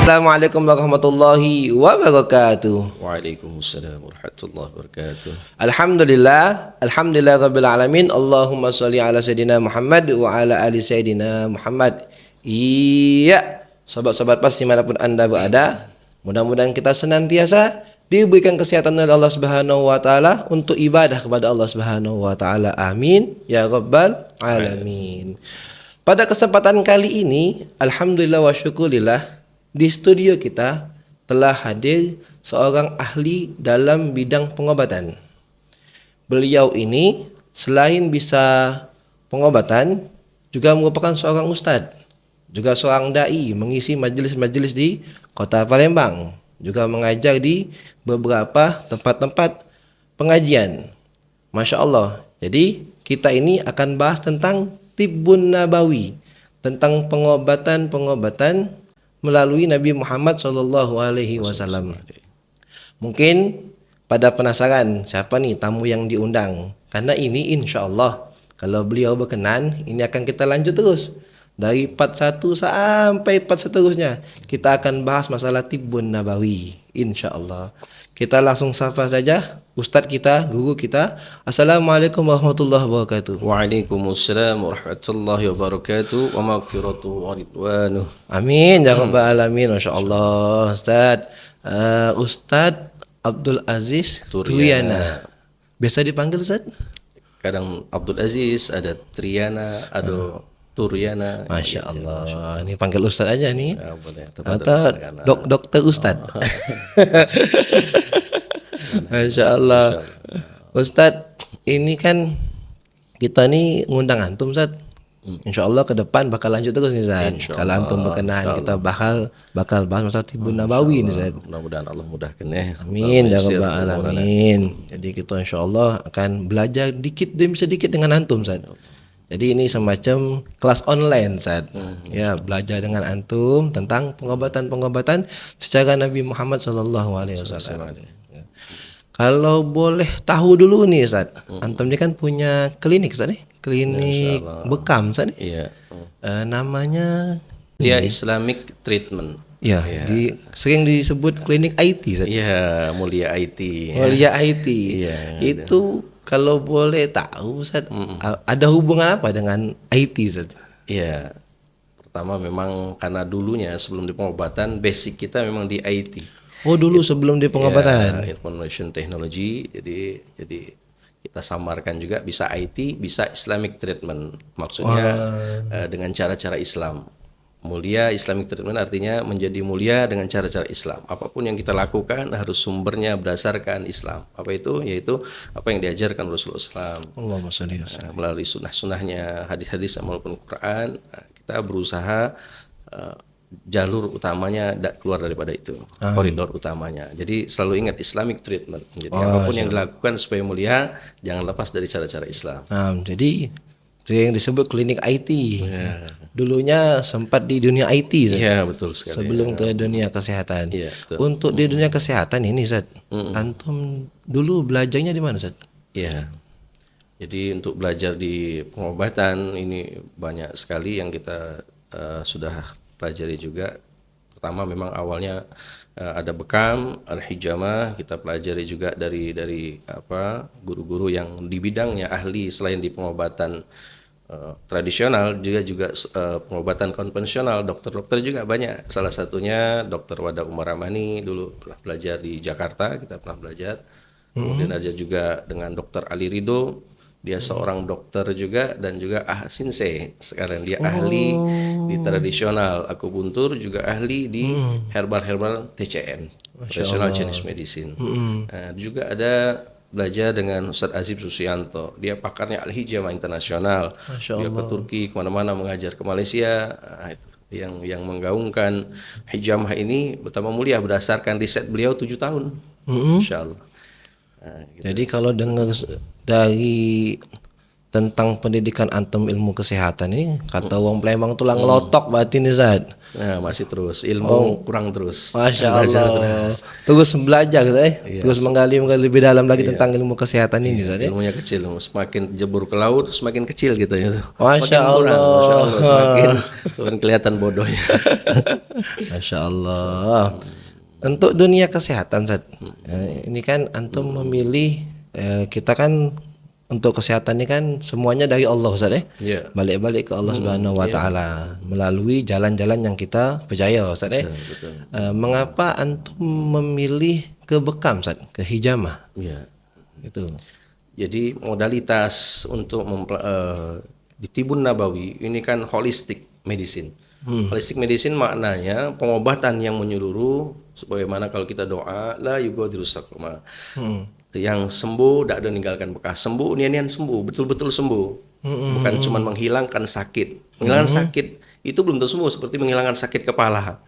Assalamualaikum warahmatullahi wabarakatuh. Waalaikumsalam warahmatullahi wabarakatuh. Alhamdulillah rabbil alamin. Allahumma sholli ala sayidina Muhammad wa ala ali sayidina Muhammad. Iya, sobat-sobat pas dimanapun Anda berada, mudah-mudahan kita senantiasa diberikan kesehatan oleh Allah Subhanahu wa taala untuk ibadah kepada Allah Subhanahu wa taala. Amin ya rabbal alamin. Pada kesempatan kali ini, alhamdulillah wa syukurillah, di studio kita telah hadir seorang ahli dalam bidang pengobatan. Beliau ini selain bisa pengobatan, juga merupakan seorang ustadz, juga seorang dai, mengisi majelis-majelis di Kota Palembang, juga mengajar di beberapa tempat-tempat pengajian. Masya Allah. Jadi kita ini akan bahas tentang Tibbun Nabawi, tentang pengobatan-pengobatan melalui Nabi Muhammad SAW. Mungkin pada penasaran siapa nih tamu yang diundang? Karena ini insya Allah kalau beliau berkenan, ini akan kita lanjut terus dari part 1 sampai part seterusnya. Kita akan bahas masalah Tibbun Nabawi, insya Allah. Kita langsung sapa saja Ustadz kita, guru kita. Assalamualaikum warahmatullahi wabarakatuh. Waalaikumsalam warahmatullahi wabarakatuh wa maghfiratuhu wa ridwanuh. Amin ya rabbal alamin. Masya Allah. Ustadz Abdul Aziz Turyana. Biasa dipanggil Ustadz? Kadang Abdul Aziz, ada Triana, ada Turyana. Masya Allah. Ini panggil Ustadz aja nih. Ya, boleh. Atau dokter Ustadz. Masya Allah. Ustadz, ini kan kita nih ngundang antum, Ustadz. Insya Allah ke depan bakal lanjut terus nih, Ustadz. Kalau antum berkenan, kita bakal bahas masalah Tibbun Nabawi nih, Ustadz. Mudah-mudahan Allah mudahkan ya. Amin ya rabbal alamin. Jadi kita insya Allah akan belajar dikit demi sedikit dengan antum, Ustadz. Jadi ini semacam kelas online, Ustadz. Ya, belajar dengan antum tentang pengobatan-pengobatan secara Nabi Muhammad SAW. Kalau boleh tahu dulu nih, Ustaz. Antum ini kan punya klinik, Ustaz nih. Klinik bekam, Ustaz nih. Iya. Namanya Ya, Islamic Treatment. ya, sering disebut klinik IT, Ustaz. Iya, Mulia IT. Mulia IT. Iya. Itu kalau boleh tahu, Ustaz, ada hubungan apa dengan IT, Ustaz? Iya. Pertama memang karena dulunya sebelum di pengobatan basic kita memang di IT. Oh, dulu sebelum di pengobatan. Ya, information technology. Jadi kita samarkan juga bisa IT, bisa Islamic treatment. Maksudnya dengan cara-cara Islam. Mulia Islamic treatment artinya menjadi mulia dengan cara-cara Islam. Apapun yang kita lakukan harus sumbernya berdasarkan Islam. Apa itu? Yaitu apa yang diajarkan Rasulullah SAW. Allahumma sholli wa sallim. Melalui sunnah-sunnahnya, hadis-hadis maupun Quran, kita berusaha jalur utamanya keluar daripada itu, koridor utamanya. Jadi selalu ingat Islamic treatment. Jadi apapun yang dilakukan supaya mulia, jangan lepas dari cara-cara Islam. Jadi itu yang disebut klinik IT. Dulunya sempat di dunia IT, Zat. Iya, betul sekali. Sebelum ke dunia kesehatan. Iya, betul. Untuk di dunia kesehatan ini, Zat, antum dulu belajarnya di mana, Zat? Iya. Jadi untuk belajar di pengobatan ini banyak sekali yang kita sudah pelajari juga. Pertama memang awalnya ada bekam, al-hijamah, kita pelajari juga dari guru-guru yang di bidangnya ahli selain di pengobatan tradisional juga pengobatan konvensional, dokter-dokter juga banyak. Salah satunya Dr. Wada Umar Ramani, dulu pernah belajar di Jakarta, kita pernah belajar. Kemudian ada juga dengan Dr. Ali Ridho. Dia seorang dokter juga dan juga Sinse. Sekarang dia ahli di tradisional akupuntur, juga ahli di herbal TCM, traditional Chinese medicine. Juga ada belajar dengan Ustadz Azib Susianto. Dia pakarnya Al-Hijamah internasional. Dia ke Turki, kemana-mana mengajar, ke Malaysia. Itu yang menggaungkan hijamah ini betapa mulia berdasarkan riset beliau 7 tahun. Insya Allah. Jadi kalau dengar dari tentang pendidikan antum ilmu kesehatan ini, kata wong Palembang tulang ngelotok batin nih Zat. Nah, masih terus ilmu kurang terus. Masya Belajar Allah. terus. Terus belajar Iya, terus menggali lebih dalam lagi tentang ilmu kesehatan ini Zat. ilmunya kecil, semakin jebur ke laut semakin kecil gitu ya. Masya Semakin kurang, Masya Allah. Allah, semakin kelihatan bodohnya. Masya Allah. Untuk dunia kesehatan Zat, ini kan antum memilih, kita kan untuk kesehatan ini kan semuanya dari Allah Ustaz ya. Iya. Balik-balik ke Allah Subhanahu wa taala melalui jalan-jalan yang kita percaya Ustaz ya. Betul. Mengapa antum memilih ke Bekam Ustaz, ke hijamah? Iya. Itu. Jadi modalitas untuk di Tibun Nabawi ini kan holistic medicine. Holistic medicine maknanya pengobatan yang menyeluruh, sebagaimana kalau kita doa la yughadiru saqama. Yang sembuh tidak ada meninggalkan bekas, sembuh nian sembuh, betul-betul sembuh, bukan cuma menghilangkan sakit. Menghilangkan sakit itu belum tentu sembuh, seperti menghilangkan sakit kepala.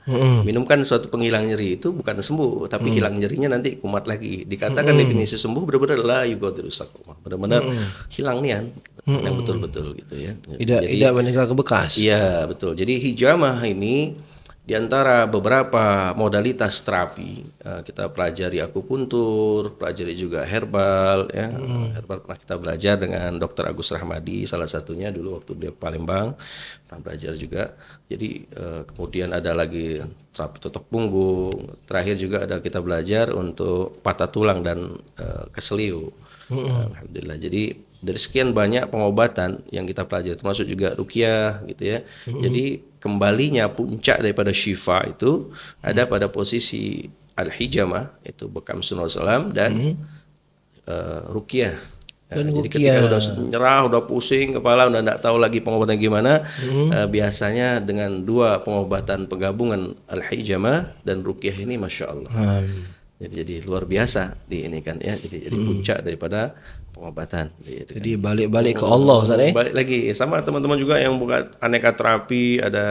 Minumkan suatu penghilang nyeri itu bukan sembuh, tapi hilang nyerinya nanti kumat lagi. Dikatakan definisi sembuh benar-benar la yughadiru saqama, benar-benar hilang nian yang betul-betul gitu ya. Tidak meninggalkan bekas. Iya betul. Jadi hijamah ini di antara beberapa modalitas terapi, kita pelajari akupuntur, pelajari juga herbal, ya. Herbal pernah kita belajar dengan Dr. Agus Rahmadi, salah satunya dulu waktu dia Palembang, pernah belajar juga. Jadi kemudian ada lagi terapi totok punggung. Terakhir juga ada kita belajar untuk patah tulang dan keseliu. Alhamdulillah. Jadi dari sekian banyak pengobatan yang kita pelajari, termasuk juga ruqyah gitu ya. Jadi kembalinya puncak daripada syifa itu ada pada posisi al-hijamah, itu Bekam Sallallahu dan ruqyah. Nah, jadi ketika udah nyerah, udah pusing kepala, udah nggak tahu lagi pengobatan gimana, biasanya dengan dua pengobatan penggabungan al-hijamah dan ruqyah ini, masya Allah. Jadi luar biasa di ini kan ya. Jadi puncak daripada pengobatan. Gitu, jadi balik-balik ke Allah Ustaz ya. Balik lagi sama teman-teman juga yang buka aneka terapi, ada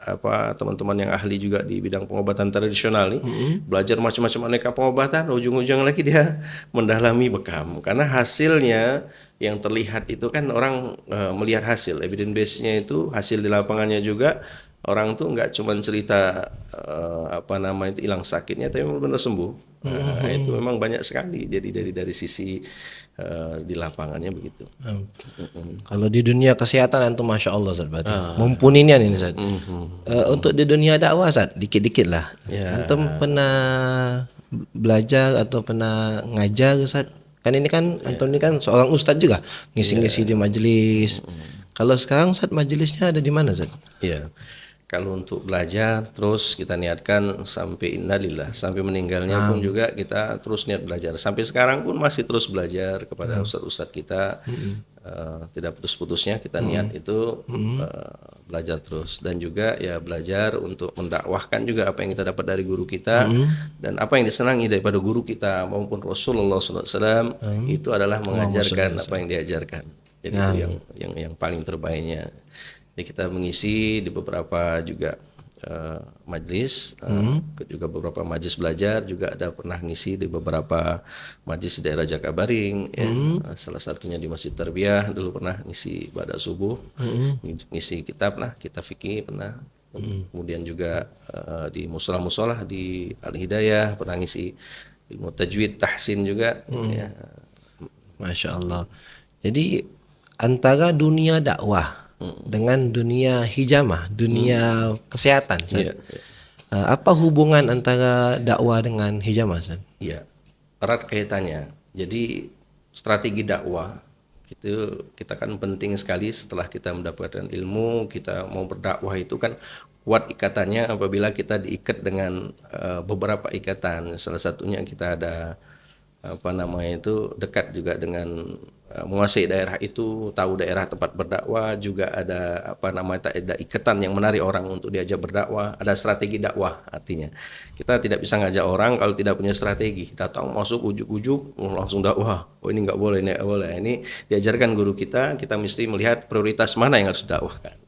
apa teman-teman yang ahli juga di bidang pengobatan tradisional nih, belajar macam-macam aneka pengobatan, ujung-ujung lagi dia mendalami Bekam karena hasilnya yang terlihat itu kan orang melihat hasil, evidence base-nya itu hasil di lapangannya juga. Orang tuh nggak cuma cerita apa nama itu hilang sakitnya, tapi benar sembuh. Itu memang banyak sekali. Jadi dari sisi di lapangannya begitu. Kalau di dunia kesehatan antum masya Allah Ustaz, mumpuninya ini Ustaz. Untuk di dunia dakwah Ustaz, dikit-dikit lah. Antum pernah belajar atau pernah ngajar Ustaz? Kan ini kan antum ini kan seorang ustadz juga, ngisi-ngisi di majelis. Kalau sekarang Ustaz majelisnya ada di mana Ustaz? Iya. Kalau untuk belajar terus kita niatkan sampai innalillah, sampai meninggalnya pun juga kita terus niat belajar. Sampai sekarang pun masih terus belajar kepada ustadz-ustadz kita. Tidak putus-putusnya kita niat itu belajar terus, dan juga ya belajar untuk mendakwahkan juga apa yang kita dapat dari guru kita dan apa yang disenangi daripada guru kita maupun Rasulullah SAW itu adalah mengajarkan apa yang diajarkan. Jadi itu yang paling terbaiknya. Jadi kita mengisi di beberapa juga majelis, juga beberapa majelis belajar, juga ada pernah ngisi di beberapa majelis di daerah Jakabaring, ya. Salah satunya di Masjid Tarbiyah dulu pernah ngisi pada subuh, ngisi kitab lah, kitab fikih pernah. Kemudian juga di musola-musola di Al Hidayah pernah ngisi ilmu tajwid tahsin juga. Ya. Masya Allah. Jadi antara dunia dakwah dengan dunia hijamah, dunia kesehatan, apa hubungan antara dakwah dengan hijamah, Ustaz? Iya, erat kaitannya. Jadi strategi dakwah itu kita kan penting sekali setelah kita mendapatkan ilmu, kita mau berdakwah itu kan kuat ikatannya apabila kita diikat dengan beberapa ikatan. Salah satunya kita ada apa namanya itu dekat juga dengan menguasai daerah itu, tahu daerah tempat berdakwah, juga ada apa namanya ada ikatan yang menarik orang untuk diajak berdakwah, ada strategi dakwah. Artinya kita tidak bisa ngajak orang kalau tidak punya strategi, datang masuk ujuk-ujuk langsung dakwah, oh ini nggak boleh, ini nggak boleh. Ini diajarkan guru kita mesti melihat prioritas mana yang harus dakwahkan.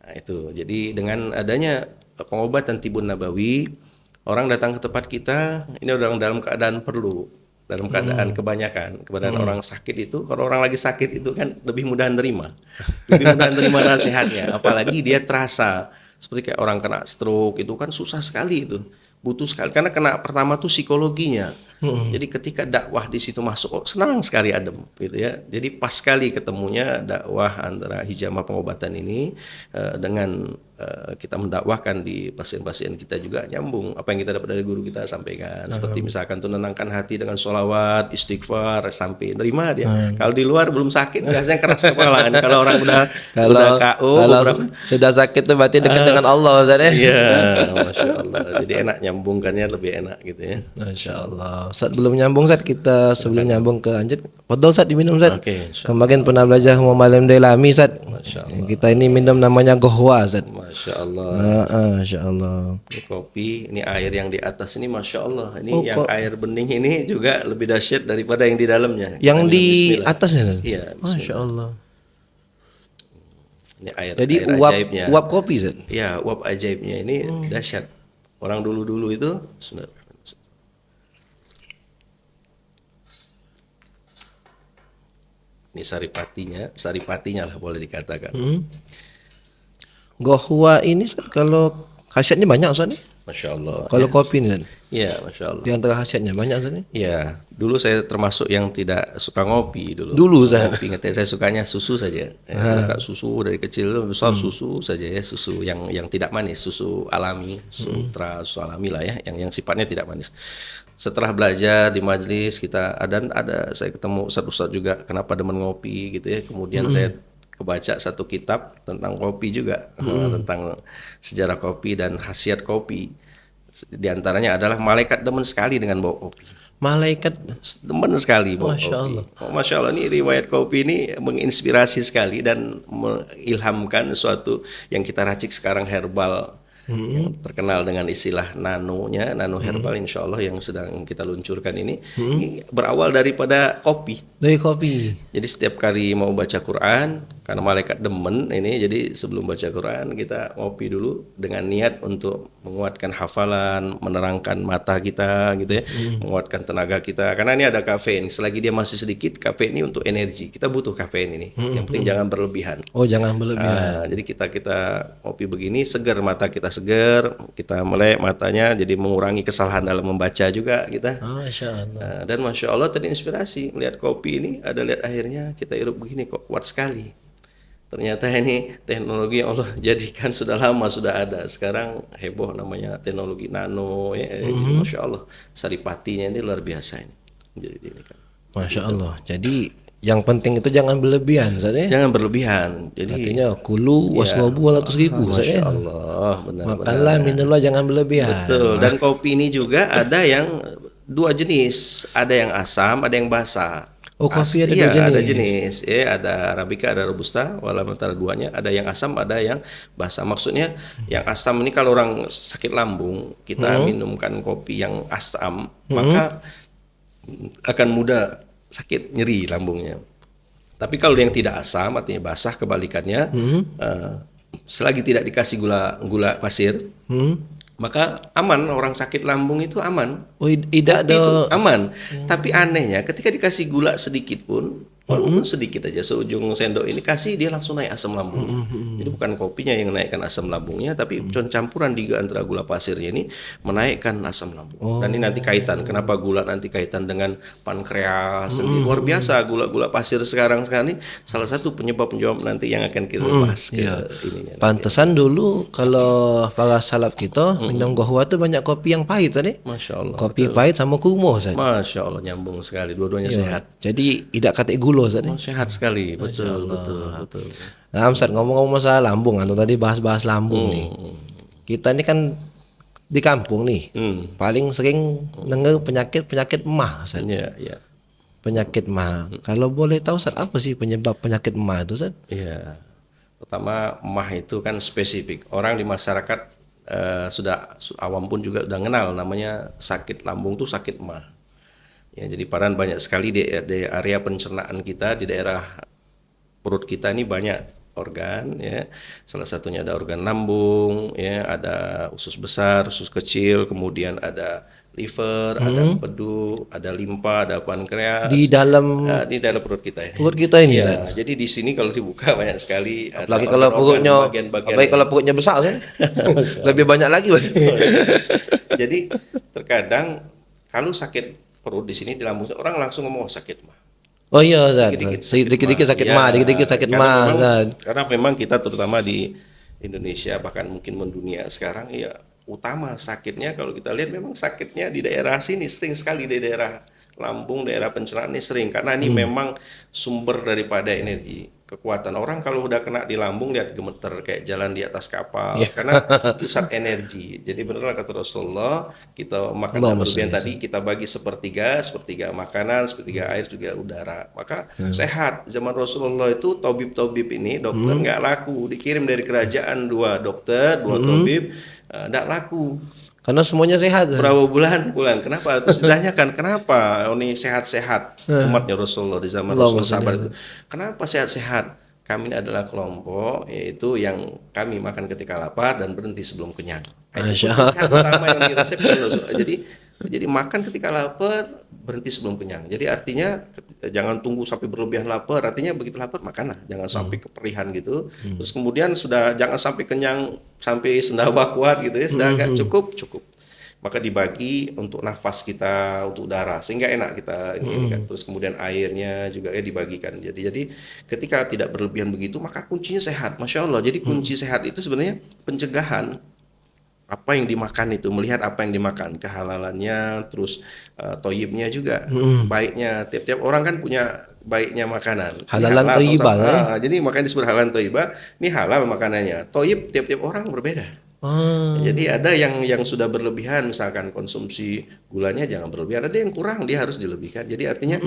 Nah, itu jadi dengan adanya pengobatan Tibun Nabawi, orang datang ke tempat kita ini udah dalam keadaan perlu, dalam keadaan kebanyakan orang sakit itu, kalau orang lagi sakit itu kan lebih mudah nerima nasihatnya, apalagi dia terasa seperti kayak orang kena stroke itu kan susah sekali itu, butuh sekali karena kena pertama tuh psikologinya. Jadi ketika dakwah di situ masuk, oh, senang sekali adem gitu ya. Jadi pas sekali ketemunya dakwah antara hijamah pengobatan ini dengan kita mendakwahkan di pasien-pasien kita juga nyambung apa yang kita dapat dari guru kita sampaikan. Seperti misalkan tuh menenangkan hati dengan sholawat, istighfar, sampai terima dia. Kalau di luar belum sakit biasanya keras kepalaan. Kalau orang udah KO Kalau beberapa, sudah sakit tuh berarti dekat dengan Allah Ustaz ya. iya, masya Allah. Jadi enak nyambungkannya, lebih enak gitu ya. Masya Allah. Ustaz belum nyambung Ustaz, kita sebelum nyambung ke lanjut. Fadhol Ustaz diminum Ustaz. Oke, insya Kemarin pernah belajar Mu'allim Dailami Ustaz. Masya Kita ini minum namanya gohwa Ustaz. Masya Allah. Masya Allah. Ini kopi, ini air yang di atas ini masya Allah. Ini Oh, yang air bening ini juga lebih dahsyat daripada yang di dalamnya. Yang Kita di minum bismillah. atasnya Ustaz? Iya, Masya Allah. ini air. Jadi air ajaibnya. uap kopi Ustaz. Ya, uap ajaibnya ini dahsyat. Orang dulu-dulu itu sudah. Ini saripatinya lah boleh dikatakan. Gohwa ini Ustaz, kalau khasiatnya banyak Ustaz nih. Masya Allah. Kalau kopi ini Ustaz, Iya, masya Allah. di antara khasiatnya banyak Ustaz nih. Iya, dulu saya termasuk yang tidak suka ngopi dulu. Dulu, Ustaz. Ngopi, ingat ya, saya sukanya susu saja. Suka susu dari kecil besar, susu saja ya, susu yang tidak manis, susu alami, susu ultra, susu alami lah ya, yang sifatnya tidak manis. Setelah belajar di majelis kita ada saya ketemu ustaz juga kenapa demen ngopi gitu ya. Kemudian saya kebaca satu kitab tentang kopi juga, tentang sejarah kopi dan khasiat kopi. Di antaranya adalah malaikat demen sekali dengan bau kopi. Malaikat. Demen sekali bau Masya kopi. Allah. Oh, Masya Allah, ini riwayat kopi ini menginspirasi sekali dan mengilhamkan suatu yang kita racik sekarang herbal. Yang terkenal dengan istilah nano herbal insya Allah yang sedang kita luncurkan ini berawal daripada kopi. Dari kopi. Jadi setiap kali mau baca Quran, karena malaikat demen ini, jadi sebelum baca Quran kita ngopi dulu dengan niat untuk menguatkan hafalan, menerangkan mata kita gitu ya, menguatkan tenaga kita. Karena ini ada kafein, selagi dia masih sedikit, kafein ini untuk energi. Kita butuh kafein ini. Yang penting jangan berlebihan. Oh, jangan berlebihan. Jadi kita ngopi begini, segar mata kita segar, kita melek matanya, jadi mengurangi kesalahan dalam membaca juga kita. Masya Allah. Dan masya Allah terinspirasi melihat kopi ini, ada lihat akhirnya kita hirup begini kok kuat sekali. Ternyata ini teknologi yang Allah jadikan sudah lama sudah ada. Sekarang heboh namanya teknologi nano ya. Jadi, masya Allah saripatinya ini luar biasa ini. Jadi ini kan. Masya Allah. Jadi yang penting itu jangan berlebihan Ustaz ya. Jangan berlebihan. Jadi Artinya kulu waswabu 200.000 Ustaz masya ya. Allah benar. Makanlah, minumlah, jangan berlebihan. Betul. Dan kopi ini juga ada yang dua jenis, ada yang asam, ada yang basah. Oh, kopi ada Iya, dua jenis. ada jenis. Ada Arabica, ada Robusta, walau antara duanya ada yang asam, ada yang basah. Maksudnya yang asam ini kalau orang sakit lambung, kita minumkan kopi yang asam, maka akan mudah sakit nyeri lambungnya. Tapi kalau yang tidak asam, artinya basah, kebalikannya, selagi tidak dikasih gula pasir, maka aman, orang sakit lambung itu aman. Oh, tidak Kopi itu ada. aman. Tapi anehnya ketika dikasih gula sedikit pun, walaupun sedikit aja seujung sendok ini kasih, dia langsung naik asam lambung. Jadi bukan kopinya yang menaikkan asam lambungnya, tapi campuran di antara gula pasirnya ini menaikkan asam lambung. Dan ini nanti kaitan, kenapa gula nanti kaitan dengan pankreas. Ini luar biasa gula-gula pasir sekarang ini salah satu penyebab nanti yang akan kita bahas ke ininya. Pantesan dulu kalau para salaf kita minum gohwa tuh banyak kopi yang pahit tadi. Masya Allah. Kopi pahit sama kumuh Ustaz. Masya Allah, nyambung sekali, dua-duanya sehat. Jadi tidak katik gula Ustaz. Oh, sehat sekali, betul. Nah, Ustaz ngomong-ngomong masalah lambung, atau tadi bahas-bahas lambung nih. Kita ini kan di kampung nih, paling sering dengar penyakit emah Ustaz. Iya. Penyakit emah. Kalau boleh tahu Ustaz, apa sih penyebab penyakit emah itu Ustaz? Iya. Pertama, emah itu kan spesifik. Orang di masyarakat sudah awam pun juga udah kenal namanya sakit lambung tuh sakit emah. Ya, jadi padahal banyak sekali di area pencernaan kita, di daerah perut kita ini banyak organ ya. Salah satunya ada organ lambung ya, ada usus besar, usus kecil, kemudian ada liver, ada empedu, ada limpa, ada pankreas Di dalam di dalam perut kita ini. perut kita ini Ya, Ustaz. jadi di sini kalau dibuka banyak sekali ada Apalagi kalau organ-organ, perutnya bagian-bagian apalagi yang- kalau perutnya besar kan. Lebih banyak lagi, Bang. Jadi terkadang kalau sakit perut di sini di lambung orang langsung ngomong "Oh, sakit mah. Oh iya, Ustaz. Dikit-dikit Dikit-dikit sakit Ya, mah, dikit-dikit sakit karena mah, memang- Ustaz. Karena memang kita terutama di Indonesia bahkan mungkin mendunia sekarang ya utama sakitnya kalau kita lihat memang sakitnya di daerah sini sering sekali di daerah lambung, daerah pencernaan ini sering karena ini memang sumber daripada energi. Kekuatan orang kalau udah kena di lambung lihat gemeter kayak jalan di atas kapal karena pusat energi. Jadi benar kata Rasulullah kita makan dan Allahumma berlebihan sholli. tadi kita bagi sepertiga makanan, sepertiga air juga udara. Maka sehat. Zaman Rasulullah itu tabib-tabib ini dokter nggak laku, dikirim dari kerajaan dua dokter, dua tabib nggak laku. Karena semuanya sehat. Ustaz. Berapa bulan pulang. Kenapa? Terus ditanyakan kenapa ini sehat-sehat umatnya Rasulullah di zaman Allahumma Rasul sahabat itu. Kenapa sehat-sehat? Kami ini adalah kelompok yaitu yang kami makan ketika lapar dan berhenti sebelum kenyang. Nah, itu Masya sehat pertama yang diresepkan Rasul. Jadi makan ketika lapar, berhenti sebelum kenyang. Jadi artinya jangan tunggu sampai berlebihan lapar. Artinya begitu lapar makanlah, jangan sampai keperihan gitu. Terus kemudian sudah jangan sampai kenyang sampai sendawa kuat gitu ya. Sudah agak cukup. Maka dibagi untuk nafas kita, untuk udara sehingga enak kita ini kan. Terus kemudian airnya juga ya dibagikan. Jadi ketika tidak berlebihan begitu maka kuncinya sehat. Masya Allah. Jadi kunci sehat itu sebenarnya pencegahan apa yang dimakan itu, melihat apa yang dimakan, kehalalannya, terus toyibnya juga, baiknya. Tiap-tiap orang kan punya baiknya makanan. Ini Halalan halal, toyibah, sama-sama. Jadi makanya disebut halalan toyibah. Ini halal makanannya. Toyib tiap-tiap orang berbeda. Jadi ada yang sudah berlebihan, misalkan konsumsi gulanya jangan berlebihan. Ada yang kurang, dia harus dilebihkan. Jadi artinya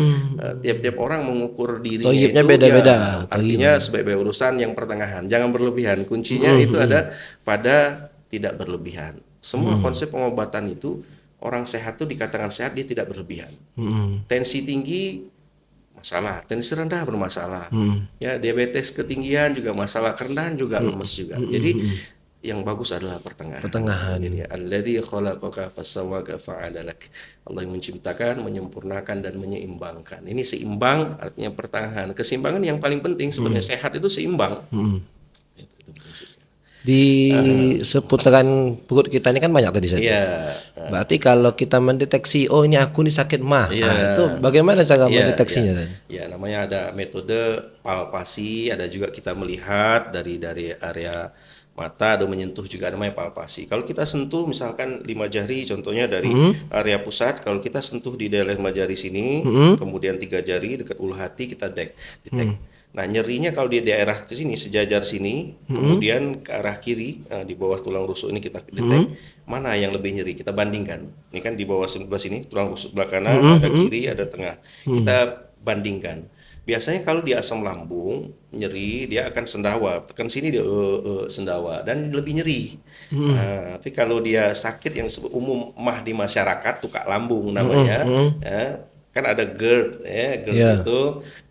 tiap-tiap orang mengukur dirinya Toyibnya itu beda-beda. ya, artinya sebaik-baik urusan yang pertengahan, jangan berlebihan. Kuncinya itu ada pada tidak berlebihan. Semua konsep pengobatan itu orang sehat tuh dikatakan sehat dia tidak berlebihan. Tensi tinggi masalah, tensi rendah bermasalah. Ya diabetes ketinggian juga masalah, kerendahan juga lemes juga. Jadi yang bagus adalah pertengahan. Jadi alladzi khalaqaka fasawwaka fa'adalak. Allah yang menciptakan, menyempurnakan dan menyeimbangkan. Ini seimbang artinya pertengahan. Keseimbangan yang paling penting sebenarnya sehat itu seimbang. Itu prinsipnya. Di seputaran perut kita ini kan banyak tadi Ustaz. Iya. Berarti kalau kita mendeteksi oh ini aku nih sakit mah. Itu bagaimana cara mendeteksinya Ustaz? Ya, namanya ada metode palpasi, ada juga kita melihat dari area mata, ada menyentuh juga namanya palpasi. Kalau kita sentuh misalkan 5 jari contohnya dari area pusat, kalau kita sentuh di daerah 5 jari sini, kemudian 3 jari dekat ulu hati kita detect. Nah, nyerinya kalau di daerah ke sini sejajar sini, kemudian ke arah kiri di bawah tulang rusuk ini kita detect mana yang lebih nyeri. Kita bandingkan. Ini kan di bawah sebelah sini tulang rusuk sebelah kanan, ada kiri, ada tengah. Kita bandingkan. Biasanya kalau di asam lambung nyeri dia akan sendawa, tekan sini dia sendawa dan lebih nyeri. Nah, tapi kalau dia sakit yang umum mah di masyarakat tukak lambung namanya, ya, kan ada GERD, ya, GERD itu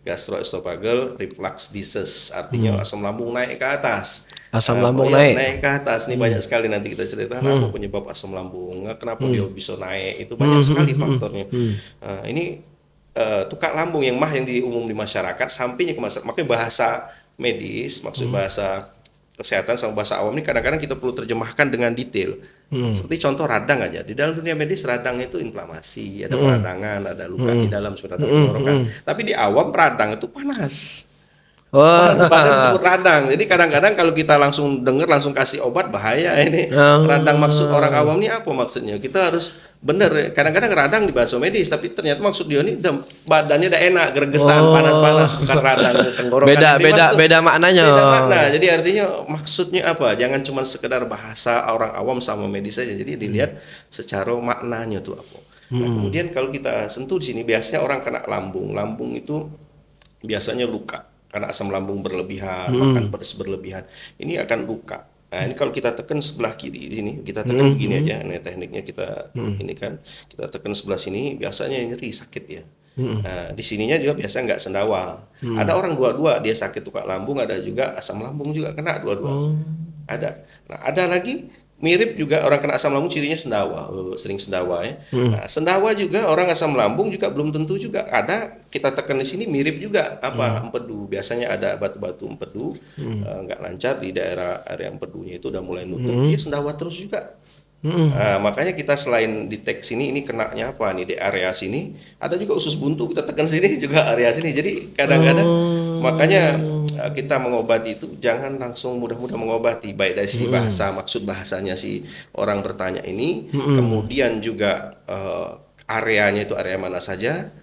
gastroesophageal reflux disease, artinya asam lambung naik ke atas. Asam lambung naik ke atas nih banyak sekali nanti kita cerita apa penyebab asam lambung, kenapa dia bisa naik, itu banyak sekali faktornya. Ini tukak lambung yang mah yang diumum di masyarakat sampainya ke masyarakat, makanya bahasa medis maksud bahasa kesehatan sama bahasa awam ini kadang-kadang kita perlu terjemahkan dengan detail. Seperti contoh radang aja. Di dalam dunia medis radang itu inflamasi, ada peradangan, ada luka di dalam sebenarnya tenggorokan. Tapi di awam radang itu panas. Padahal disebut radang. Jadi kadang-kadang kalau kita langsung dengar langsung kasih obat bahaya ini. Radang maksud orang awam ini apa maksudnya? Kita harus benar. Kadang-kadang radang di bahasa medis tapi ternyata maksud dia ini badannya udah enak, gregesan, panas-panas, bukan radang tenggorokan. Beda maknanya. Beda makna. Jadi artinya maksudnya apa? Jangan cuma sekedar bahasa orang awam sama medis saja. Jadi dilihat secara maknanya tuh apa. Nah, kemudian kalau kita sentuh di sini biasanya orang kena lambung. Lambung itu biasanya luka. Karena asam lambung berlebihan, makan pedas berlebihan, ini akan luka. Nah, ini kalau kita tekan sebelah kiri di sini, kita tekan begini aja. Nah, tekniknya kita ini kan, kita tekan sebelah sini, biasanya nyeri sakit ya. Nah, di sininya juga biasa nggak sendawa. Ada orang dua-dua dia sakit tukak lambung, ada juga asam lambung juga kena dua-dua. Ada. Nah, ada lagi mirip juga orang kena asam lambung cirinya sendawa, sering sendawa ya. Nah, sendawa juga orang asam lambung juga belum tentu juga ada kita tekan di sini mirip juga empedu. Biasanya ada batu-batu empedu nggak lancar di daerah area empedunya itu udah mulai nutup, dia sendawa terus juga. Nah, makanya kita selain di tag sini ini kenanya apa nih di area sini, ada juga usus buntu kita tekan sini juga area sini. Jadi kadang-kadang makanya kita mengobati itu jangan langsung mudah-mudah mengobati, baik dari sisi bahasa, maksud bahasanya si orang bertanya ini, kemudian juga areanya itu area mana saja,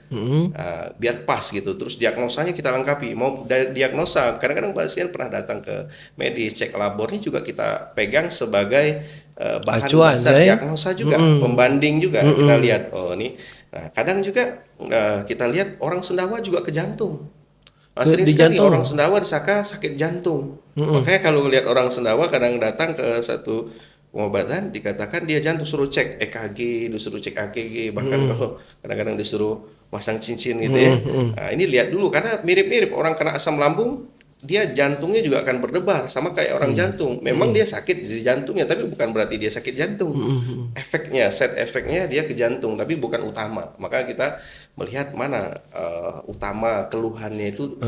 biar pas gitu. Terus diagnosanya kita lengkapi. Mau diagnosa, kadang-kadang pasien pernah datang ke medis, cek labornya juga kita pegang sebagai bahan Acuan, dasar ya? diagnosa juga, pembanding juga kita lihat. Oh ini, nah kadang juga kita lihat orang sendawa juga ke jantung. Sering Di sekali jantung? orang sendawa disangka sakit jantung. Makanya kalau lihat orang sendawa kadang datang ke satu pengobatan dikatakan dia jantung, suruh cek EKG, disuruh cek AKG, bahkan kalau kadang-kadang disuruh masang cincin gitu ya. Nah, ini lihat dulu karena mirip-mirip orang kena asam lambung, dia jantungnya juga akan berdebar sama kayak orang jantung. Memang dia sakit di jantungnya, tapi bukan berarti dia sakit jantung. Efeknya, set efeknya dia ke jantung, tapi bukan utama. Maka kita melihat mana utama keluhannya itu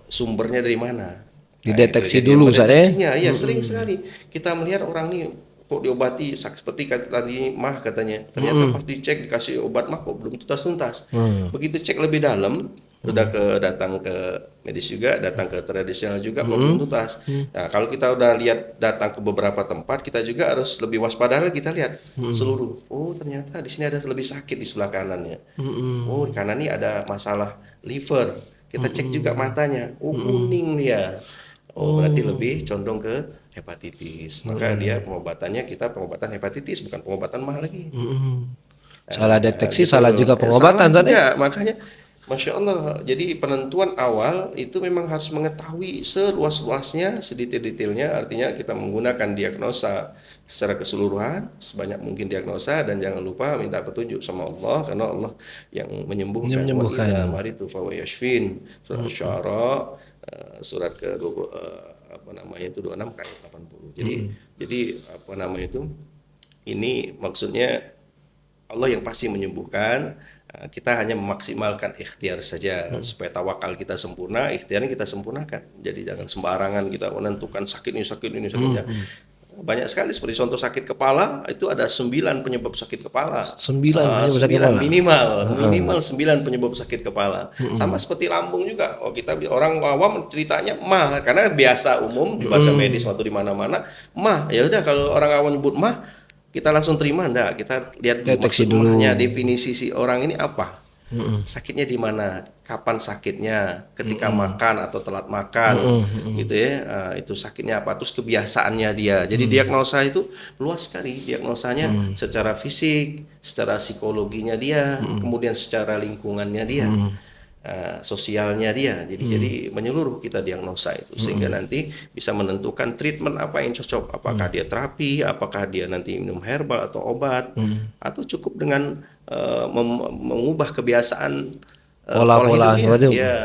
sumbernya dari mana. Dideteksi Jadi dulu, Ustaz, ya? deteksinya, iya sering sekali kita melihat orang nih kok diobati seperti kata tadi mah katanya, ternyata pas dicek dikasih obat mah kok belum tuntas-tuntas. Begitu cek lebih dalam, udah datang ke medis juga, datang ke tradisional juga kok belum tuntas. Nah, kalau kita udah lihat datang ke beberapa tempat, kita juga harus lebih waspada lagi, kita lihat seluruh. Oh, ternyata di sini ada lebih sakit di sebelah kanannya. Oh, di kanan ini ada masalah liver. Kita cek juga matanya. Oh, kuning dia. Oh, berarti lebih condong ke hepatitis. Maka dia pengobatannya kita pengobatan hepatitis, bukan pengobatan mah lagi. Salah deteksi, Gitu. salah juga pengobatan, Salah Ustaz, ya? juga. Makanya Masya Allah, jadi penentuan awal itu memang harus mengetahui seluas-luasnya, sedetail-detailnya, artinya kita menggunakan diagnosa secara keseluruhan, sebanyak mungkin diagnosa, dan jangan lupa minta petunjuk sama Allah, karena Allah yang menyembuhkan. Menyembuhkan. Wa idza maritu fahuwa yashfin. Surat Asy-Syu'ara, surat ke-20 apa namanya itu 26 ayat 80. Jadi apa namanya itu? Ini maksudnya Allah yang pasti menyembuhkan. Kita hanya memaksimalkan ikhtiar saja supaya tawakal kita sempurna, ikhtiarnya kita sempurnakan. Jadi jangan sembarangan kita menentukan sakitnya. Banyak sekali seperti contoh sakit kepala itu ada 9 penyebab sakit kepala. 9 penyebab sakit kepala. Minimal 9 penyebab sakit kepala. Sama seperti lambung juga. Oh, kita orang awam ceritanya mah karena biasa umum di bahasa medis waktu di mana-mana mah. Ya udah kalau orang awam nyebut mah kita langsung terima enggak, kita lihat Deteksi maksud dulu. mahnya, definisi si orang ini apa, sakitnya di mana, kapan sakitnya, ketika makan atau telat makan, gitu ya, itu sakitnya apa, terus kebiasaannya dia. Jadi diagnosa itu luas sekali, diagnosanya secara fisik, secara psikologinya dia, kemudian secara lingkungannya dia. Sosialnya dia, jadi menyeluruh kita diagnosa itu sehingga nanti bisa menentukan treatment apa yang cocok, apakah dia terapi, apakah dia nanti minum herbal atau obat, atau cukup dengan mengubah kebiasaan Pola-pola hidupnya. hidup. Ya,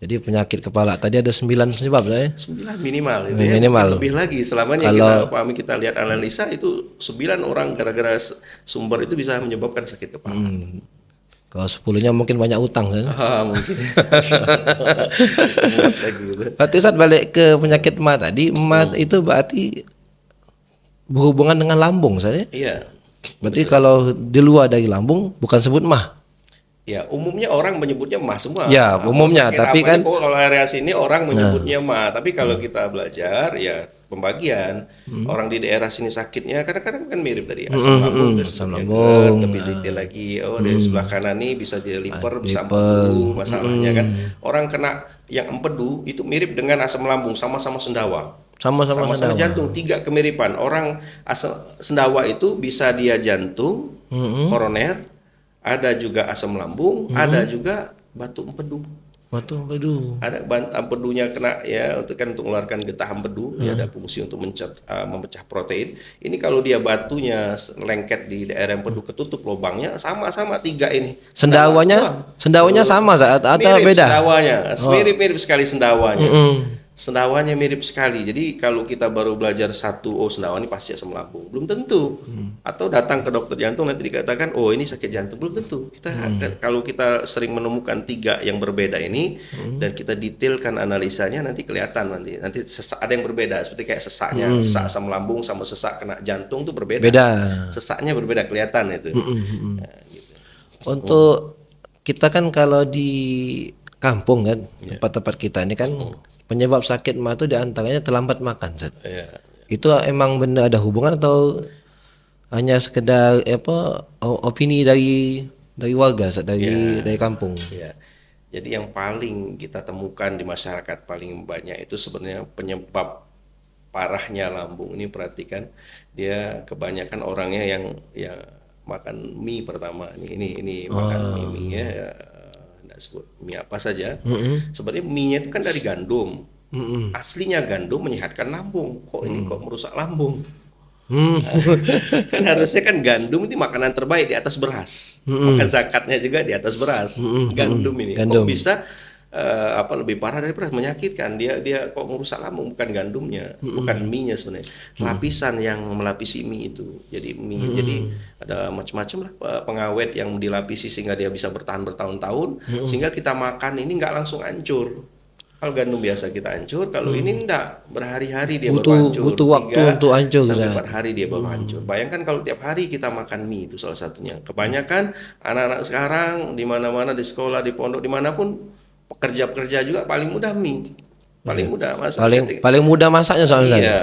Jadi penyakit kepala tadi ada 9 penyebab, ya? 9 minimal itu Minimal. ya. Lebih lagi selamanya kita pahami, kita lihat analisa itu 9 orang gara-gara sumber itu bisa menyebabkan sakit kepala. Kalau 10-nya mungkin banyak utang, kan? Mungkin. Gitu. Berarti saat balik ke penyakit mah tadi, mah itu berarti berhubungan dengan lambung, saya. Iya. Berarti kalau di luar dari lambung bukan sebut mah. Ya, umumnya orang menyebutnya mah semua. Ya, umumnya, sakit tapi apa kan aja, pokoknya kalau area sini orang menyebutnya mah. Tapi kalau kita belajar ya pembagian orang di daerah sini sakitnya kadang-kadang kan mirip tadi asam lambung, terus asam kemudian lambung. lebih detail lagi. Oh, dari sebelah kanan nih bisa jadi liver, bisa liver. empedu masalahnya kan. Orang kena yang empedu itu mirip dengan asam lambung, sama-sama sendawa. Sama-sama Sama-sama sendawa. jantung, 3 kemiripan. Orang asam sendawa itu bisa dia jantung, koroner, ada juga asam lambung, ada juga batu empedu. Batu empedu. Ada empedunya kena ya untuk mengeluarkan getah empedu, ya ada fungsi untuk memecah protein. Ini kalau dia batunya lengket di daerah empedu ketutup lubangnya, sama-sama 3 ini. Sendawanya sama saat atau mirip beda? Sendawanya, mirip-mirip sekali sendawanya. Sendawanya mirip sekali. Jadi kalau kita baru belajar satu, oh sendawa ini pasti asam lambung. Belum tentu. Atau datang ke dokter jantung nanti dikatakan, oh ini sakit jantung. Belum tentu. Kalau kita sering menemukan 3 yang berbeda ini dan kita detailkan analisanya nanti kelihatan nanti sesak ada yang berbeda seperti kayak sesaknya, sesak asam lambung sama sesak kena jantung tuh berbeda. Beda. Sesaknya berbeda kelihatan itu. Nah, gitu. Untuk kita kan kalau di kampung kan, tempat-tempat kita ini kan penyebab sakit mah itu diantaranya terlambat makan, Zat. Ya. Itu emang benar ada hubungan atau hanya sekedar opini dari warga, Zat, dari kampung? Ya. Jadi yang paling kita temukan di masyarakat paling banyak itu sebenarnya penyebab parahnya lambung ini, perhatikan dia kebanyakan orangnya yang makan mie pertama ini makan mie ya, nggak sebut mie apa saja. Sebenarnya mie-nya itu kan dari gandum. Aslinya gandum menyehatkan lambung. Kok ini kok merusak lambung? Kan harusnya kan gandum itu makanan terbaik di atas beras. Maka zakatnya juga di atas beras. Gandum ini kok bisa lebih parah dari beras, menyakitkan. Dia kok merusak lambung, bukan gandumnya, bukan mie-nya sebenarnya. Lapisan yang melapisi mie itu. Jadi mie jadi ada macam-macam lah pengawet yang dilapisi sehingga dia bisa bertahan bertahun-tahun, sehingga kita makan ini nggak langsung hancur. Kalau gandum biasa kita hancur, kalau ini enggak, berhari-hari dia baru hancur. Butuh waktu untuk hancur. Sampai 4 hari dia baru hancur. Bayangkan kalau tiap hari kita makan mie, itu salah satunya. Kebanyakan anak-anak sekarang di mana-mana, di sekolah, di pondok, dimanapun, pekerja-pekerja juga paling mudah mie. Paling mudah masak. Paling mudah masaknya soalnya. Iya,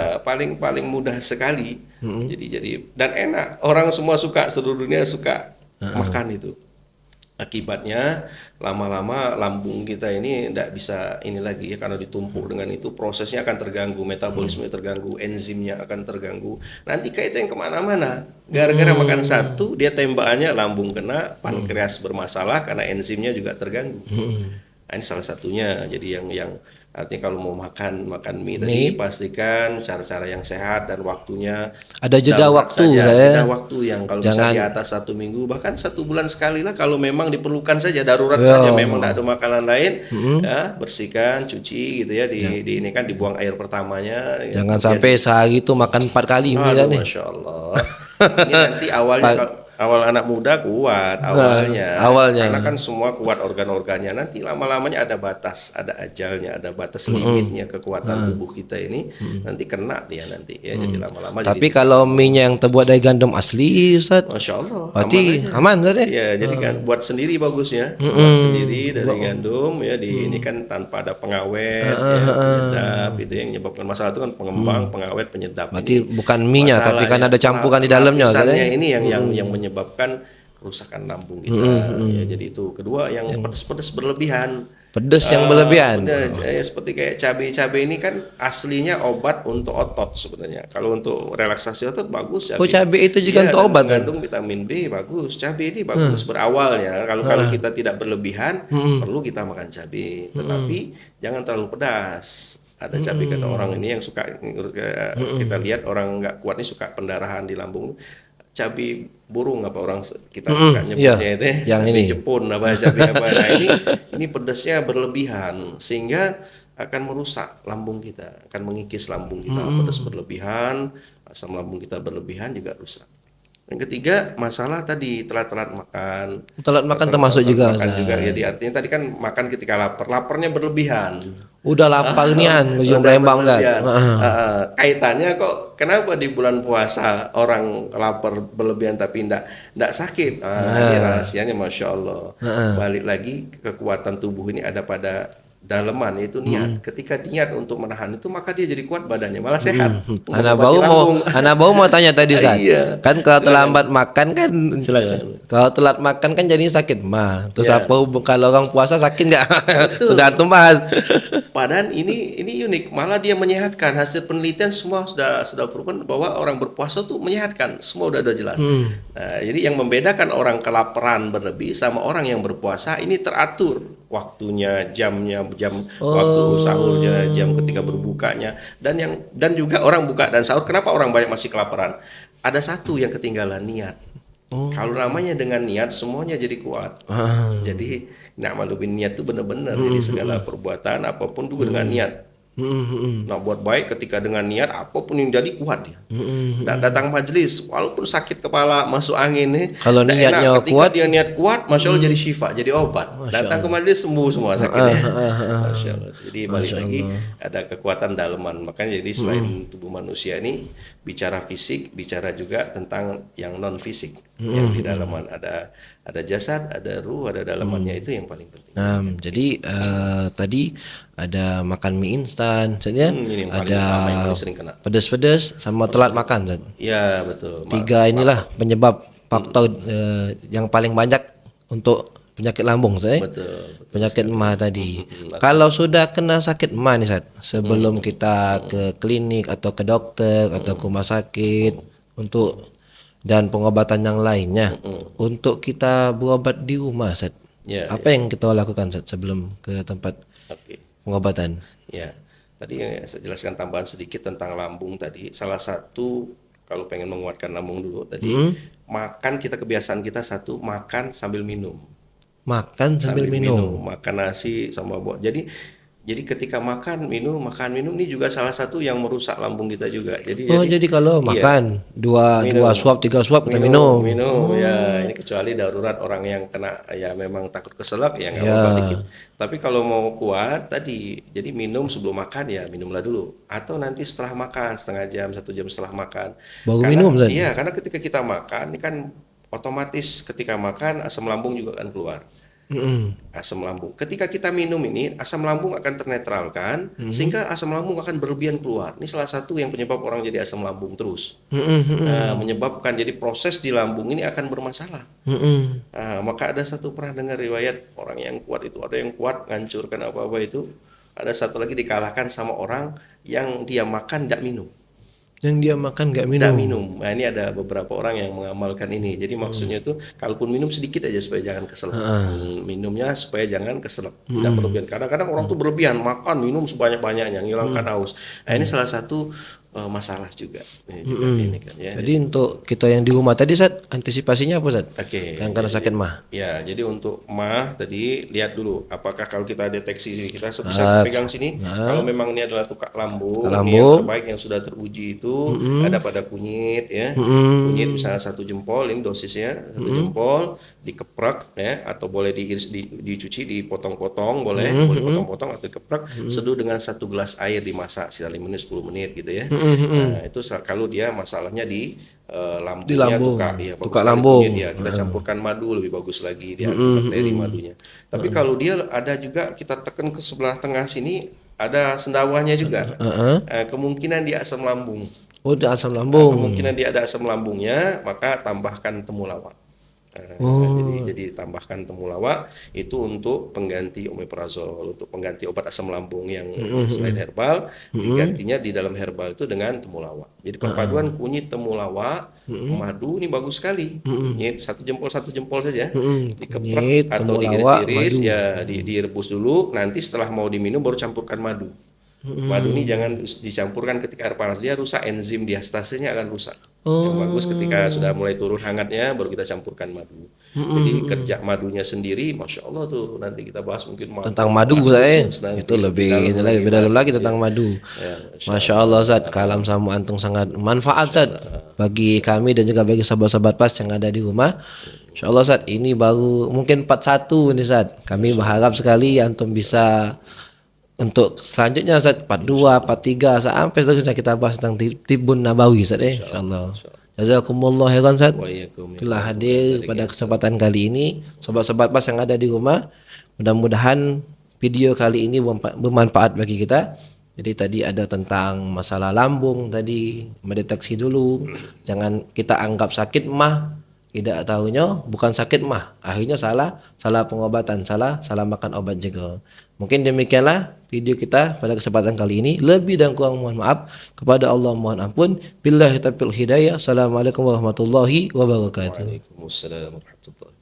paling mudah sekali. Jadi dan enak. Orang semua suka, seluruh dunia suka makan itu. Akibatnya lama-lama lambung kita ini tidak bisa ini lagi ya, karena ditumpuk dengan itu, prosesnya akan terganggu, metabolisme terganggu, enzimnya akan terganggu. Nanti kayak itu yang kemana-mana. Gara-gara makan satu, dia tembakannya lambung kena, pankreas bermasalah karena enzimnya juga terganggu. Nah, ini salah satunya. Jadi yang artinya kalau mau makan mie tadi pastikan cara-cara yang sehat dan waktunya. Ada jeda waktu saja, ya. jeda waktu yang kalau bisa di atas 1 minggu, bahkan 1 bulan sekali lah kalau memang diperlukan saja, darurat saja, memang tidak ada makanan lain, ya bersihkan, cuci gitu ya, ini kan dibuang air pertamanya. Jangan sampai sehari itu makan 4 kali mie kan nih. Masya Allah. Ini nanti awal anak muda kuat awalnya, karena kan semua kuat organ-organnya. Nanti lama-lamanya ada batas, ada ajalnya, ada batas limitnya kekuatan tubuh kita ini. Nanti kena dia nanti ya. Jadi lama-lama. Tapi kalau mie yang terbuat dari gandum asli, Ustaz, Masya Allah, berarti aman tadi. Ya, jadi kan buat sendiri bagusnya, buat sendiri dari gandum ya. Ini kan tanpa ada pengawet, penyedap itu yang menyebabkan masalah itu kan pengembang, pengawet, penyedap. Berarti bukan mie-nya, tapi kan ada campuran di dalamnya. Ini yang menyebabkan kerusakan lambung kita. Ya, jadi itu. Kedua yang pedas-pedas berlebihan. Pedas yang berlebihan. Seperti kayak cabai ini kan aslinya obat untuk otot sebenarnya. Kalau untuk relaksasi otot bagus cabai. Oh, cabai itu juga untuk obat kan? Mengandung vitamin B, bagus. Cabai ini bagus berawalnya. Kalau kita tidak berlebihan, perlu kita makan cabai. Tetapi jangan terlalu pedas. Ada cabai kata orang ini yang suka, kita lihat orang nggak kuat ini suka pendarahan di lambung. Cabai burung apa orang kita suka nyebutnya itu ya, cabai Jepun apa cabai apa. Nah ini pedasnya berlebihan sehingga akan merusak lambung kita, akan mengikis lambung kita. Pedas berlebihan, asam lambung kita berlebihan juga rusak. Yang ketiga masalah tadi telat-telat makan. Telat makan termasuk juga. Jadi artinya tadi kan makan ketika lapar, laparnya berlebihan. Udah lapar nian, ujung Palembang kan. Kaitannya kok kenapa di bulan puasa orang lapar berlebihan tapi enggak sakit? Ini rahasianya Masya Allah. Balik lagi kekuatan tubuh ini ada pada daleman, itu niat. Ketika niat untuk menahan itu, maka dia jadi kuat badannya, malah sehat. Anak bau mau tanya tadi San. Kan kalau terlambat makan kan, kalau telat makan kan jadi sakit mah. Terus apa kalau orang puasa sakit nggak? Sudah antum bahas. Padahal ini unik, malah dia menyehatkan. Hasil penelitian semua sudah proven bahwa orang berpuasa tuh menyehatkan, semua udah jelas. Nah, jadi yang membedakan orang kelaparan berlebih sama orang yang berpuasa ini teratur waktunya, jamnya, waktu sahurnya, jam ketika berbukanya, dan juga orang buka dan sahur. Kenapa orang banyak masih kelaparan? Ada satu yang ketinggalan, niat. Kalau namanya dengan niat semuanya jadi kuat. Jadi na'malu bin niat itu benar-benar. Jadi segala perbuatan apapun juga dengan niat. Nah, buat baik ketika dengan niat apapun yang jadi kuat dia. Dan datang majelis walaupun sakit kepala, masuk angin nih. Kalau tidak niatnya enak. Ketika kuat, dia niat kuat, masya Allah jadi syifa, jadi obat. Datang ke majelis sembuh semua sakitnya. Masya Allah. Jadi balik lagi ada kekuatan daleman. Makanya jadi selain tubuh manusia ini bicara fisik, bicara juga tentang yang non fisik. Yang di dalaman ada jasad, ada ruh, ada dalamannya, itu yang paling penting. Nah, jadi tadi ada makan mie instan, saja Ini yang paling ada utama yang paling sering kena. pedas-pedas sama telat makan, Zat. Ya betul. Tiga inilah penyebab faktor yang paling banyak untuk penyakit lambung, Zat. Betul. Penyakit emah tadi. Kalau sudah kena sakit emah nih, Zat, sebelum kita ke klinik atau ke dokter atau ke rumah sakit untuk dan pengobatan yang lainnya, untuk kita berobat di rumah, Zat. Ya, Apa yang kita lakukan, Zat, sebelum ke tempat Oke. pengobatan? Ya. Tadi yang saya jelaskan tambahan sedikit tentang lambung tadi. Salah satu kalau pengen menguatkan lambung dulu tadi, makan kita kebiasaan kita satu makan sambil minum. Makan sambil minum. Makan nasi sama buah. Jadi ketika makan minum ini juga salah satu yang merusak lambung kita juga. Jadi Kalau makan dua suap, 3 suap kita minum. Ya, ini kecuali darurat orang yang kena ya memang takut keselak ya nggak apa-apa dikit. Tapi kalau mau kuat tadi, jadi minum sebelum makan ya minumlah dulu. Atau nanti setelah makan setengah jam, 1 jam setelah makan. Baru minum, Zat? Iya, karena ketika kita makan ini kan otomatis ketika makan asam lambung juga akan keluar. Asam lambung. Ketika kita minum ini, asam lambung akan ternetralkan sehingga asam lambung akan berlebihan keluar. Ini salah satu yang penyebab orang jadi asam lambung terus. Menyebabkan jadi proses di lambung ini akan bermasalah. Maka ada satu pernah dengar riwayat orang yang kuat itu, ada yang kuat ngancurkan apa-apa itu, ada satu lagi dikalahkan sama orang yang dia makan tidak minum. Yang dia makan nggak minum. Tidak minum. Nah, ini ada beberapa orang yang mengamalkan ini. Jadi maksudnya itu kalaupun minum sedikit aja supaya jangan keselak. Minumnya supaya jangan keselak. Tidak berlebihan. Kadang-kadang orang tuh berlebihan makan minum sebanyak-banyaknya ngilangkan haus. Nah, ini salah satu masalah juga. Ini kan, ya. Jadi untuk kita yang di rumah tadi, Zat, antisipasinya apa, Zat? Oke. Yang karena sakit mah. Ya, jadi untuk mah tadi lihat dulu apakah kalau kita deteksi kita bisa pegang sini, kalau memang ini adalah tukak lambung, ini yang terbaik yang sudah teruji itu ada pada kunyit ya. Kunyit misalnya 1 jempol, ini dosisnya 1 jempol dikeprek ya, atau boleh dicuci, dipotong-potong, boleh potong-potong atau dikeprek, seduh dengan 1 gelas air dimasak sekitar 5 menit 10 menit gitu ya. Nah, itu kalau dia masalahnya di lambungnya, tukak lambung ya, kita campurkan madu lebih bagus lagi dia bakteri madunya. Tapi kalau dia ada juga kita tekan ke sebelah tengah sini ada sendawanya juga, kemungkinan dia asam lambung. Oh, ada asam lambung. Kemungkinan dia ada asam lambungnya, maka tambahkan temulawak. Jadi tambahkan temulawak itu untuk pengganti omeprazol, untuk pengganti obat asam lambung yang selain herbal, digantinya di dalam herbal itu dengan temulawak. Jadi perpaduan kunyit, temulawak, madu ini bagus sekali. Kunyit 1 jempol saja, dikeprek atau diiris-iris ya, direbus dulu. Nanti setelah mau diminum baru campurkan madu. Madu ini jangan dicampurkan ketika air panas, dia rusak enzim diastasenya akan rusak. Yang bagus ketika sudah mulai turun hangatnya baru kita campurkan madu. Jadi kerja madunya sendiri, masya Allah tuh nanti kita bahas mungkin tentang madu saya itu lebih dalam lagi tentang madu. Ya, masya Allah, Zat, kalam sama antum sangat manfaat, Zat, bagi kami dan juga bagi sahabat-sahabat pas yang ada di rumah. Insya Allah, Zat, ini baru mungkin part 1 nih, Zat. Kami berharap sekali antum bisa untuk selanjutnya, Zat, part 2, part 3 sampai seterusnya kita bahas tentang Tibbun Nabawi, Zat, insyaallah. Jazakumullah khairan, Zat, telah hadir pada kesempatan kali ini. Sobat-sobat pas yang ada di rumah, mudah-mudahan video kali ini bermanfaat bagi kita. Jadi tadi ada tentang masalah lambung tadi, mendeteksi dulu. Jangan kita anggap sakit mah, tidak tahunya bukan sakit mah, akhirnya salah pengobatan, salah makan obat juga. Mungkin demikianlah video kita pada kesempatan kali ini. Lebih dan kurang mohon maaf, kepada Allah mohon ampun. Billahi taufiq hidayah. Assalamualaikum warahmatullahi wabarakatuh. Waalaikumsalam warahmatullahi